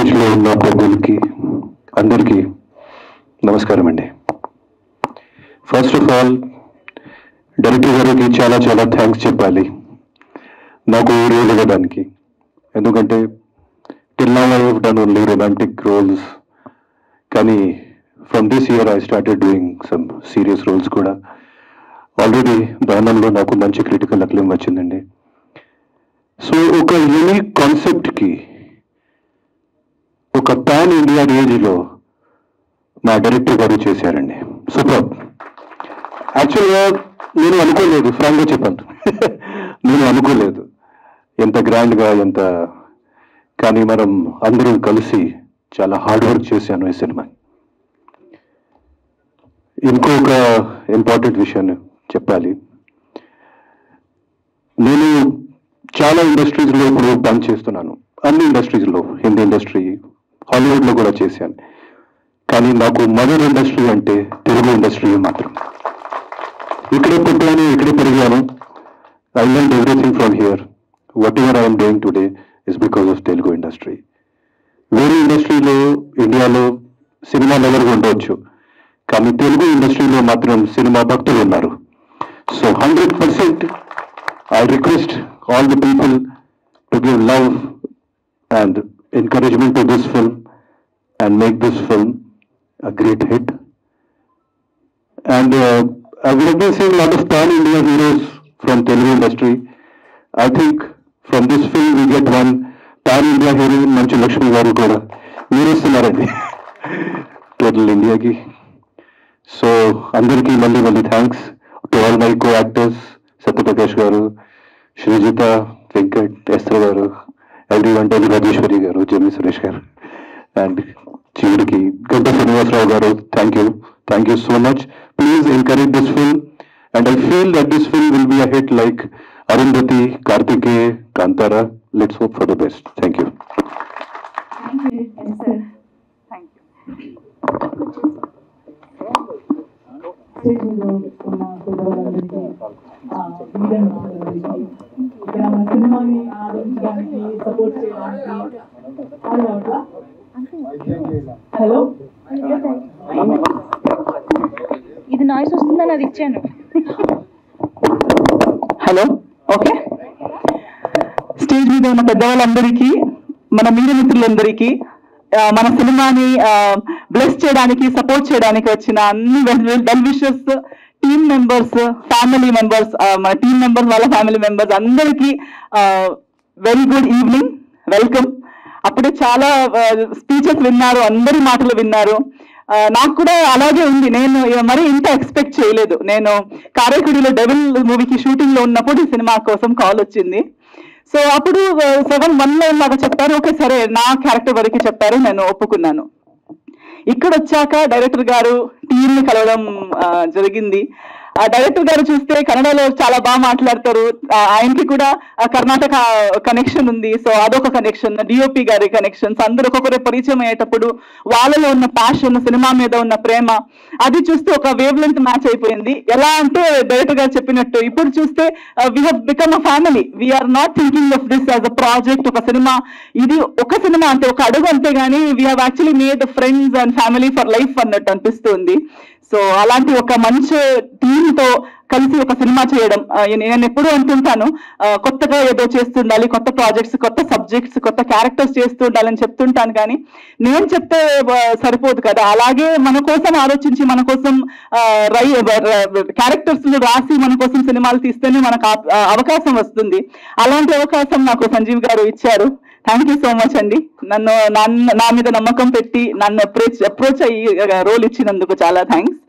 స్టేజ్లో ఉన్న పెద్దలకి అందరికీ నమస్కారం అండి. ఫస్ట్ ఆఫ్ ఆల్ డైరెక్టర్ గారికి చాలా చాలా థ్యాంక్స్ చెప్పాలి నాకు ఈ రోల్ ఇవ్వడానికి. ఎందుకంటే till now I have done only romantic roles, కానీ from this year I started doing some serious roles కూడా. ఆల్రెడీ దహనంలో నాకు మంచి క్రిటికల్ అక్లెయిమ్ వచ్చిందండి. సో ఒక యూనిక్ కాన్సెప్ట్కి ఒక పాన్ ఇండియా రేంజ్లో మా డైరెక్టర్ గారు చేశారండి. సూపర్. యాక్చువల్గా నేను అనుకోలేదు, ఫ్రాంక్గా చెప్పాను. నేను అనుకోలేదు ఎంత గ్రాండ్గా ఎంత, కానీ మనం అందరం కలిసి చాలా హార్డ్ వర్క్ చేశాను ఈ సినిమా. ఇంకొక ఇంపార్టెంట్ విషయాన్ని చెప్పాలి. నేను చాలా ఇండస్ట్రీస్లో ఇప్పుడు పని చేస్తున్నాను, అన్ని ఇండస్ట్రీస్లో, హిందీ ఇండస్ట్రీ, హాలీవుడ్లో కూడా చేశాను. కానీ నాకు మదర్ ఇండస్ట్రీ అంటే తెలుగు ఇండస్ట్రీ మాత్రం. ఇక్కడే పుట్టాను, ఇక్కడే పెరిగాను. I learned everything from here. What ever I'm doing today is because of Telugu industry. వేరే ఇండస్ట్రీలో ఇండియాలో సినిమా లవర్గా ఉండవచ్చు, కానీ తెలుగు ఇండస్ట్రీలో మాత్రం సినిమా భక్తులు ఉన్నారు. So 100% I request all the people to give love and encouragement to this film and make this film a great hit. And we have been seeing a lot of pan-India heroes from Telugu industry. I think from this film we get one pan-India hero, Manchu Lakshmi garu kuda meeru istunnaranడి total India ki. So andariki malli thanks to all my co-actors, Satyaprakash garu, Srijitha, Venkat, Esther garu, everyone, Delhi Rajeswari garu, జెమి Suresh garu, and చివరికి Ganta Srinivasarao garu. Thank you so much. Please encourage this film and I feel that this film will be a hit like Arundhati, Karthikeya, Kantara. Let's hope for the best. Thank you. సినిమాని ఆదరించడానికి, support చేయడానికి. Hello, ఇది noise వస్తుందని అది ఇచ్చాను. Hello, okay. Stage మీద ఉన్న పెద్దవాళ్ళందరికీ, మన మీడియా మిత్రులందరికీ, మన సినిమాని బ్లెస్ చేయడానికి, సపోర్ట్ చేయడానికి వచ్చిన అన్ని well wishers, team members, family members, మన టీమ్ మెంబర్స్, వాళ్ళ ఫ్యామిలీ మెంబర్స్ అందరికీ వెరీ గుడ్ ఈవినింగ్, వెల్కమ్. అప్పుడే చాలా స్పీచెస్ విన్నారు, అందరి మాటలు విన్నారు. నాకు కూడా అలాగే ఉంది. నేను మరి ఇంత ఎక్స్పెక్ట్ చేయలేదు. నేను కారైకుడిలో డెవిల్ మూవీకి షూటింగ్ లో ఉన్నప్పుడు ఈ సినిమా కోసం కాల్ వచ్చింది. సో అప్పుడు 7-1 లాగా చెప్పారు. ఓకే, సరే, నా క్యారెక్టర్ వరకు చెప్పారు, నేను ఒప్పుకున్నాను. ఇక్కడ వచ్చాక డైరెక్టర్ గారు టీమ్ ని కలవడం జరిగింది. డైరెక్టర్ గారు చూస్తే కన్నడలో చాలా బాగా మాట్లాడతారు. ఆయనకి కూడా కర్ణాటక కనెక్షన్ ఉంది. సో అదొక కనెక్షన్, డిఓపి గారి కనెక్షన్స్, అందరూ ఒక్కొక్కరే పరిచయం అయ్యేటప్పుడు వాళ్ళలో ఉన్న ప్యాషన్, సినిమా మీద ఉన్న ప్రేమ, అది చూస్తే ఒక వేవ్ లెంత్ మ్యాచ్ అయిపోయింది. ఎలా అంటే డైరెక్టర్ గారు చెప్పినట్టు ఇప్పుడు చూస్తే we have become a family. We are not thinking of this as a project, ఒక సినిమా. ఇది ఒక సినిమా అంటే ఒక అడుగు అంతే, కానీ we have actually made friends and family for life అన్నట్టు అనిపిస్తుంది. సో అలాంటి ఒక మంచి టీంతో కలిసి ఒక సినిమా చేయడం, నేను ఎప్పుడూ అంటుంటాను, కొత్తగా ఏదో చేస్తుండాలి, కొత్త ప్రాజెక్ట్స్, కొత్త సబ్జెక్ట్స్, కొత్త క్యారెక్టర్స్ చేస్తూ ఉండాలని చెప్తుంటాను. కానీ నేను చెప్తే సరిపోదు కదా, అలాగే మన కోసం ఆలోచించి, మన కోసం క్యారెక్టర్స్ రాసి మన కోసం సినిమాలు తీస్తేనే మనకు అవకాశం వస్తుంది. అలాంటి అవకాశం నాకు సంజీవ్ గారు ఇచ్చారు. థ్యాంక్ యూ సో మచ్ అండి. నా మీద నమ్మకం పెట్టి నన్ను అప్రోచ్ అయ్యి రోల్ ఇచ్చినందుకు చాలా థ్యాంక్స్.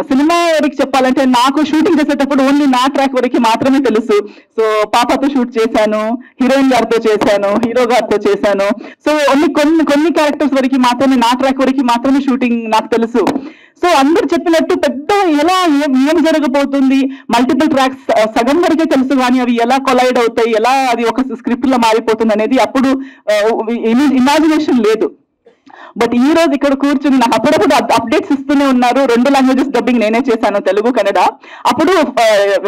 సినిమా వరకు చెప్పాలంటే నాకు షూటింగ్ చేసేటప్పుడు ఓన్లీ నా ట్రాక్ వరకు మాత్రమే తెలుసు. సో పాపతో షూట్ చేశాను, హీరోయిన్ గారితో చేశాను, హీరో గారితో చేశాను. సో కొన్ని క్యారెక్టర్స్ వరకు మాత్రమే, నా ట్రాక్ వరకు మాత్రమే షూటింగ్ నాకు తెలుసు. సో అందరు చెప్పినట్టు పెద్ద ఎలా ఏం జరగబోతుంది, మల్టిపుల్ ట్రాక్స్ సగం వరకే తెలుసు, కానీ అవి ఎలా కొలైడ్ అవుతాయి, ఎలా అది ఒక స్క్రిప్ట్ లో మారిపోతుంది అనేది అప్పుడు ఇమాజినేషన్ లేదు. బట్ ఈ రోజు ఇక్కడ కూర్చుని నాకు అప్పుడప్పుడు అప్డేట్స్ ఇస్తూనే ఉన్నారు. 2 లాంగ్వేజెస్ డబ్బింగ్ నేనే చేశాను, తెలుగు, కన్నడ. అప్పుడు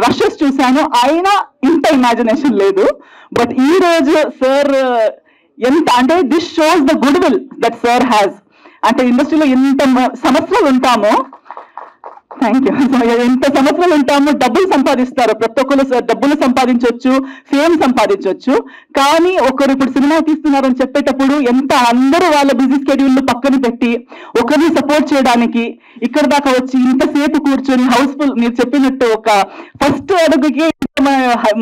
రషెస్ చూశాను, అయినా ఇంత ఇమాజినేషన్ లేదు. బట్ ఈ రోజు సార్ ఎంత అంటే this shows the good will that sir has. అంటే ఇండస్ట్రీలో ఎంత సంవత్సరాలు ఉంటామో, థ్యాంక్ యూ, ఎంత సంవత్సరాలు ఉంటామో డబ్బులు సంపాదిస్తారు, ప్రతి ఒక్కరు డబ్బులు సంపాదించవచ్చు, ఫేమ్ సంపాదించవచ్చు. కానీ ఒకరు ఇప్పుడు సినిమా తీస్తున్నారు అని చెప్పేటప్పుడు ఎంత అందరూ వాళ్ళ బిజీ స్కెడ్యూల్ పక్కన పెట్టి ఒకరిని సపోర్ట్ చేయడానికి ఇక్కడ దాకా వచ్చి ఇంతసేపు కూర్చొని హౌస్ఫుల్, మీరు చెప్పినట్టు ఒక ఫస్ట్ అడుగుకి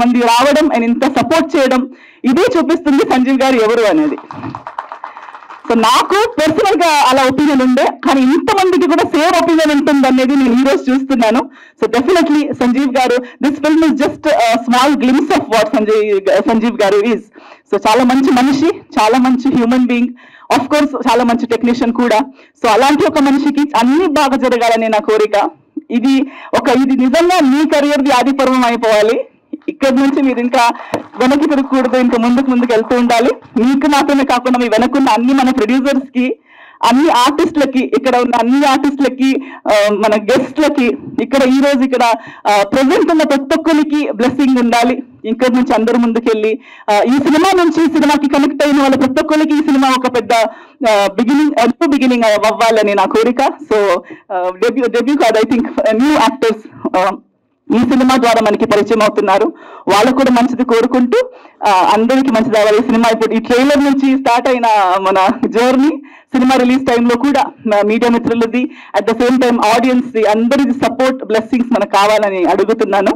మంది రావడం అండ్ ఇంత సపోర్ట్ చేయడం, ఇదే చూపిస్తుంది సంజీవ్ గారు ఎవరు అనేది. సో నాకు పర్సనల్ గా అలా ఒపీనియన్ ఉండే, కానీ ఇంతమందికి కూడా సేమ్ ఒపీనియన్ ఉంటుంది అనేది నేను ఈ రోజు చూస్తున్నాను. So definitely Sanjeev garu, this film is just small glimpse of what Sanjeev garu is. So చాలా మంచి మనిషి, చాలా మంచి హ్యూమన్ బీయింగ్, ఆఫ్ కోర్స్ చాలా మంచి టెక్నీషియన్ కూడా. సో అలాంటి ఒక మనిషికి అన్ని బాగా జరగాలని నా కోరిక. ఇది నిజంగా మీ కెరియర్ది ఆది పర్వం అయిపోవాలి. ఇక్కడి నుంచి మీరు ఇంకా వెనక్కి తిరగకూడదు, ఇంకా ముందుకు వెళ్తూ ఉండాలి. మీకు మాత్రమే కాకుండా మీ వెనకున్న అన్ని మన ప్రొడ్యూసర్స్ కి, అన్ని ఆర్టిస్టులకి, ఇక్కడ ఉన్న అన్ని ఆర్టిస్టులకి, మన గెస్ట్లకి, ఇక్కడ ఈ రోజు ఇక్కడ ప్రెసెంట్ ఉన్న ప్రతి ఒక్కరికి బ్లెస్సింగ్ ఉండాలి. ఇక్కడ నుంచి అందరూ ముందుకెళ్ళి ఈ సినిమా నుంచి సినిమాకి కనెక్ట్ అయిన వాళ్ళ ప్రతి ఒక్కరికి ఈ సినిమా ఒక పెద్ద బిగినింగ్ అవ్వాలని నా కోరిక. సో డెబ్యూ కాదు, ఐ థింక్ న్యూ యాక్టర్స్ ఈ సినిమా ద్వారా మనకి పరిచయం అవుతున్నారు, వాళ్ళకు కూడా మంచిది కోరుకుంటూ అందరికీ మంచిది అవ్వాలి. ఈ సినిమా ఇప్పుడు ఈ ట్రైలర్ నుంచి స్టార్ట్ అయిన మన జర్నీ, సినిమా రిలీజ్ టైంలో కూడా మీడియా మిత్రులది, at the same time audience అందరిది సపోర్ట్, బ్లెస్సింగ్స్ మనకు కావాలని అడుగుతున్నాను.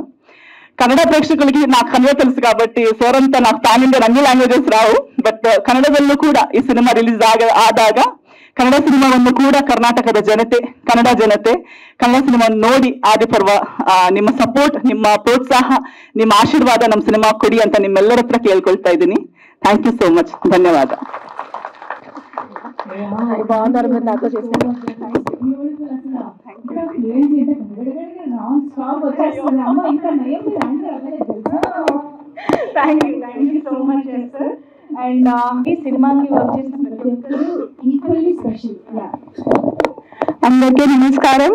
కన్నడ ప్రేక్షకులకి నాకు కన్నడ తెలుసు కాబట్టి సార్ అంతా నాకు పాన్ ఇండియన్ అన్ని లాంగ్వేజెస్ రావు, బట్ ಕನ್ನಡದಲ್ಲೂ ಕೂಡ ಈ ಸಿನಿಮಾ ರಿಲೀಸ್ ಆದಾಗ ಕನ್ನಡ ಸಿನಿಮಾವನ್ನು ಕೂಡ ಕರ್ನಾಟಕದ ಜನತೆ, ಕನ್ನಡ ಜನತೆ ಕನ್ನಡ ಸಿನಿಮಾವನ್ನು ನೋಡಿ ಆದಿಪರ್ವ ನಿಮ್ಮ ಸಪೋರ್ಟ್, ನಿಮ್ಮ ಪ್ರೋತ್ಸಾಹ, ನಿಮ್ಮ ಆಶೀರ್ವಾದ ನಮ್ಮ ಸಿನಿಮಾ ಕೊಡಿ ಅಂತ ನಿಮ್ಮೆಲ್ಲರ ಹತ್ರ ಕೇಳ್ಕೊಳ್ತಾ ಇದ್ದೀನಿ. ಥ್ಯಾಂಕ್ ಯು ಸೋ ಮಚ್, ಧನ್ಯವಾದ. అండ్ ఈ సినిమాకి వర్క్ చేసిన ప్రతి ఒక్కరు ఈక్వల్లీ స్పెషల్. అందరికీ నమస్కారం.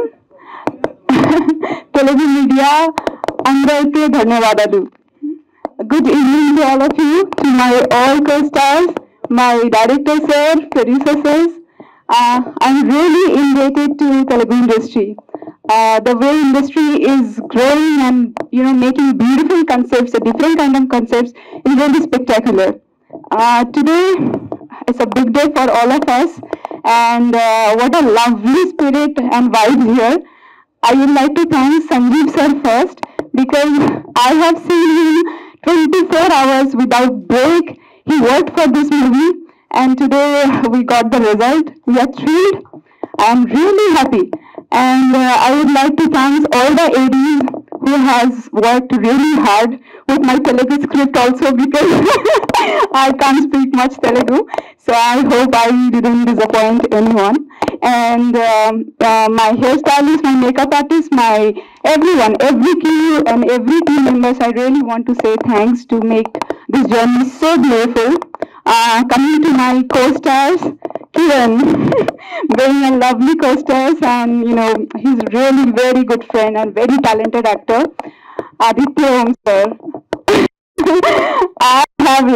తెలుగు మీడియా అందరికీ ధన్యవాదాలు. Good evening to all of you, to my all co-stars, my director sir, producer sirs. I'm really indebted to Telugu industry. The way industry is growing and making beautiful concepts, a different kind of concepts, is really spectacular. Today it's a big day for all of us, and what a lovely spirit and vibe here. I would like to thank Sanjeev sir first, because I have seen him 24 hours without break. He worked for this movie, and today we got the result. We are thrilled. I am really happy, and I would like to thank all the ADs who has worked really hard with my Telugu script also, because I can't speak much Telugu, so I hope I didn't disappoint anyone. And my hairstylist, my makeup artist, my everyone, every crew and every team members, I really want to say thanks to make this journey so beautiful. Coming to my co-stars, Kiran, being a lovely co-stars, and he's really very good friend and very talented actor. Aditya Om sir, I have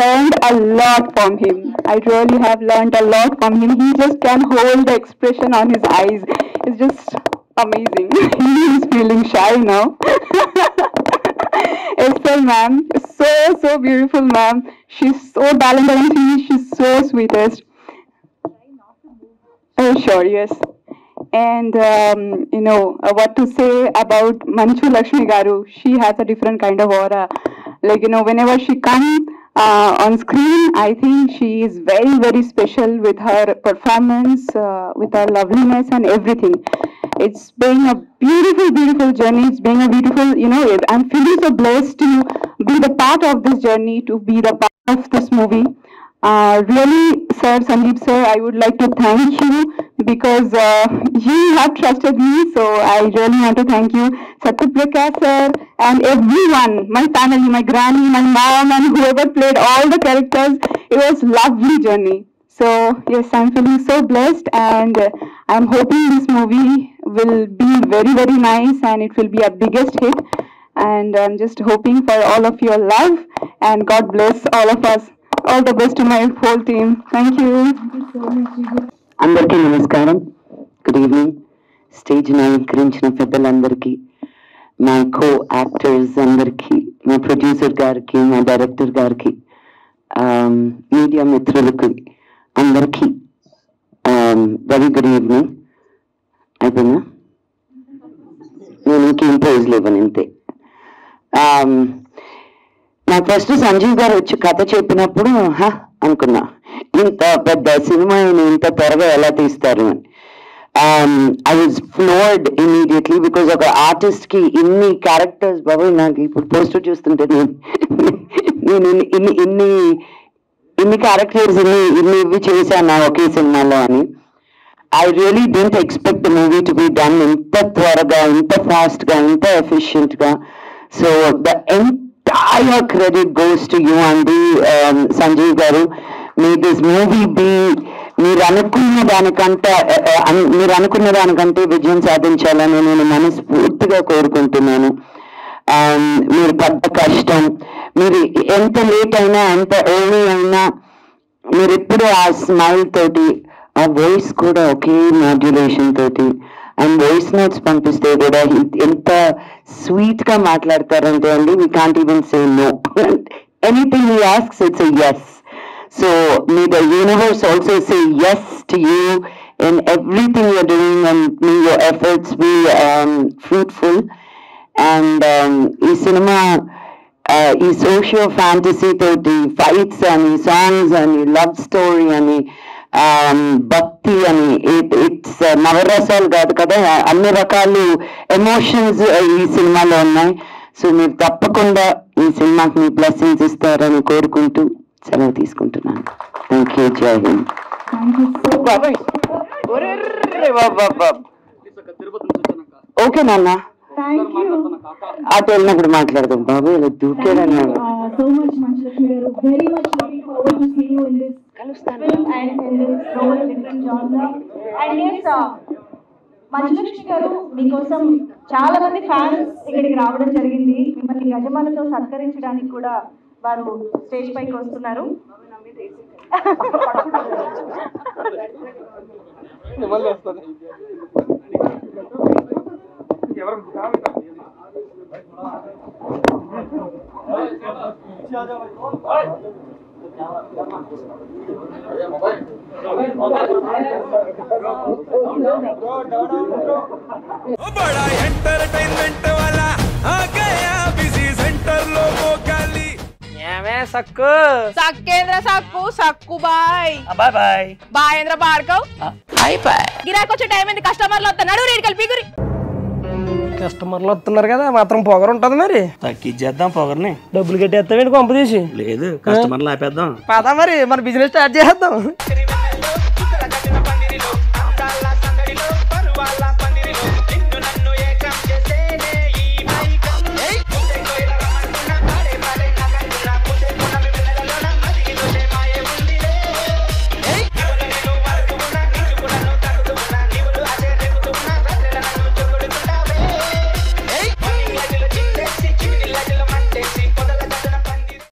learned a lot from him. I really have learned a lot from him. He just can hold the expression on his eyes. It's just amazing. He is feeling shy now. Esther ma'am, so beautiful ma'am. She's so talented and she's so sweetest. Oh sure, yes. And what to say about Manchu Lakshmi Garu? She has a different kind of aura. Like whenever she comes on screen, I think she is very, very special with her performance, with her loveliness and everything. It's been a beautiful journey. It's been a beautiful, I'm feeling so blessed to be the part of this journey, to be the part of this movie. Really, sir, Sanjeev sir, I would like to thank you, because you have trusted me. So I really want to thank you, Satyapraka sir, and everyone, my family, my granny, my mom, and whoever played all the characters. It was lovely journey. So yes, I'm feeling so blessed, and I'm hoping this movie will be very, very nice, and it will be a biggest hit. And I'm just hoping for all of your love, and God bless all of us. All the best to my whole team. Thank you. అందరికీ నమస్కారం. Good evening. Stage అలంకరించిన పెద్దలందరికీ, మా co actors అందరికీ, మా producer గారికి, మా director గారికి, మీడియా మిత్రులకి అందరికీ వెరీ గుడ్ ఈవినింగ్. అయిపోయిందా? నేను ఇంకేం పోజులు ఇవ్వను, ఇంతే. నాకు ఫస్ట్ సంజీవ్ గారు వచ్చి కథ చెప్పినప్పుడు అనుకున్నా, ఇంత పెద్ద సినిమా ఇంత త్వరగా ఎలా తీస్తారు అని. I was floored immediately because ఒక ఆర్టిస్ట్ కి ఇన్ని క్యారెక్టర్స్, బాబాయ్ నాకు ఇప్పుడు పోస్టర్ చూస్తుంటే నేను ఇన్ని క్యారెక్టర్స్ ఇవి చేశాను ఒకే సినిమాలో అని. I really didn't expect the movie to be done ఇంత త్వరగా, ఇంత ఫాస్ట్ గా, ఇంత ఎఫిషియెంట్ గా. So the entire credit goes to you అండి, సంజీవ్ గారు. May this movie be మీరు అనుకున్న దానికంటే విజయం సాధించాలని నేను మనస్ఫూర్తిగా కోరుకుంటున్నాను. మీరు పడ్డ కష్టం, మీరు ఎంత లేట్ అయినా, ఎంత ఎర్లీ అయినా, మీరు ఎప్పుడు ఆ స్మైల్ తోటి, ఆ వాయిస్ కూడా ఒకే మాడ్యులేషన్ తోటి, అండ్ వాయిస్ నోట్స్ పంపిస్తే కూడా ఎంత స్వీట్ గా మాట్లాడతారంటే అండి, we can't even say no. Anything he asks it's a yes. So may the universe also say yes to you in everything you're doing, and may your efforts be fruitful. And ee cinema, ee social fantasy toti fights and songs and love story and bhakti and it's navarasal kaadu kada, anni rakalu emotions ee cinema lo unnai. So meer tappakunda ee cinema ki mee blessings istarani korukuntu సెలవు తీసుకుంటున్నాను. Thank you. జై Hind. Okay నాన్న, అటు వెళ్ళినప్పుడు మాట్లాడదాం. బాబు ఇలా దూకాడన్నాడు. So much, Manjulakshmi garu. Very much looking forward to see you in this film and in this role, different genre. And yes, మంజులక్ష్మి గారు, మీకోసం చాలా మంది ఫ్యాన్స్ ఇక్కడికి రావడం జరిగింది. మిమ్మల్ని గజమాలతో సత్కరించడానికి కూడా వారు స్టేజ్ పైకి వస్తున్నారు. बड़ा एंटरटेनमेंट वाला आ गया बिजी सेंटर लोगों का ली सक्कू सक्केंद्र सक्कू सक्कू बाय बाय बाय బాయేంద్ర భార్గవ్ हाय बाय గిరాకి వచ్చే టైం ఏంది? కస్టమర్లు వస్తున్నాడు, రేటు కలిపి గురి. కస్టమర్లు వస్తున్నారు కదా, మాత్రం పొగరు ఉంటది. మరి తగ్గించేద్దాం పొగర్ని. డబ్బులు కట్టేస్తామేంటి కొంప తీసి? లేదు, కస్టమర్లు ఆపేద్దాం. పదా మరి మన బిజినెస్ స్టార్ట్ చేద్దాం.